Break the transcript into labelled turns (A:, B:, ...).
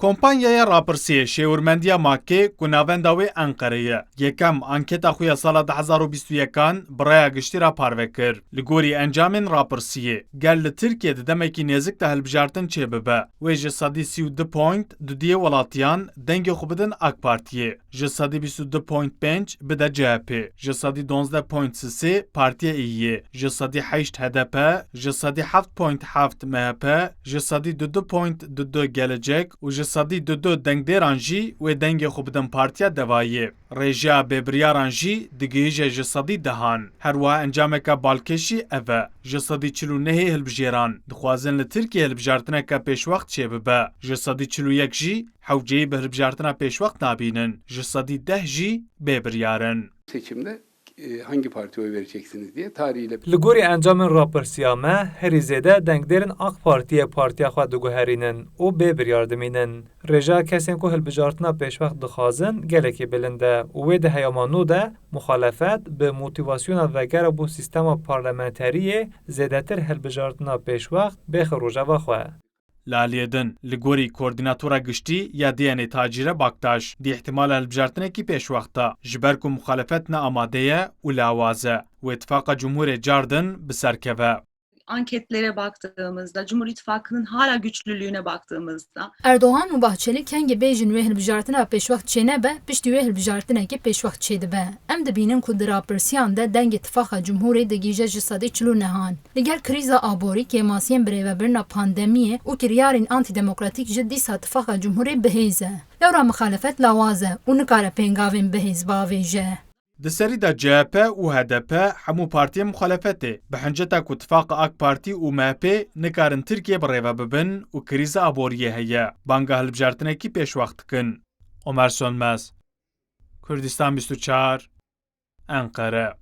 A: کۆمپانیایە راپرسیە شێورمەندیە ماکێ ku navenda wê Enqereyê yekem anketa xwe ya sala 2021 biraya giştîra parve kir. Li gorî encamên rapirsiyê gel li Tirkiye di demekî nêzik de hilbijartin çêbibe. Wê ji sedî 32 point dudiyê welatiyan dengê xwe bidin AK Partiyê, ji sedî 22.5 bide CHP, ji sedî 12.3 Partiya İYİ, ji sedî 8 HDP, ji sedî 7.7 MHP, ji sedî 22.22 Gelecek û ji sedî 22 dengdêran jî wê dengê xwe bidin Partiya Devayê. Rêjeya bêbiryaran jî digihîje ji sedî dehan. Her wiha encameka balkêşî ev e. Ji sedî 49 hilbijêran dixwazin li Tirkiye hilbijartineka pêşwext çêbibe. Ji sedî 41 jî hewceyî bi hilbijartina pêşwext nabînin. Ji sedî 10 jî bêbiryarin.
B: Seçimde hangi partiye oy vereceksiniz diye tarihiyle.
C: Li gorî encamên rapirsiya me herî zêde dengdêrên AK Partiyê partiya xwe diguherînin û bêbiryar dimînin. Rêjeya kesên ku hilbijartina pêşwext dixwazin gelekî bilind e û wê di heyama nû de muxalefet bi motivasyona vegera bû sîstema parlamenteriyê zêdetir hilbijartina pêşwext bêxe rojeva xwe.
A: Laliyedin li gorî koordînatora giştî ya DNA Tacîre Baktaş di ihtimala hilbijartinekî pêşwexta ji ber ku muxalefet ne amade ye û lawaz e û İttifaqa Cumhurê cardin bi serkeve.
D: Anketlere baktığımızda, Cumhur İttifakı'nın hala güçlülüğüne baktığımızda
E: Erdoğan û Bahçeli kengê bêjin wê hilbijartina pêşwext çênebe piştî wê hilbijartinekî pêşwext çêdibe. Em dibînin ku di rapirsiyan de dengê İttifaqa Cumhurê digîje ji sedî 49. Li gel krîza aborî kêmasiyên birêvebirina pandemiyê û kiryarên antîdemokratîk ji dîsa İttifaqa Cumhurê bihêz e. Lewra muxalefet lawaz e û nikare pêngavên bihêz bavêje.
A: Di serî de CHP û HDP hemû partiyên muxalefetê bi hinceta ku İttifaqa AK Partî û MHP nikarin Tirkiye birêve bibin û krîza aboriyê heye. Banga hilbijartinekî pêşwext dikin. Ömer Sönmez, Kurdistan 24, Enqere.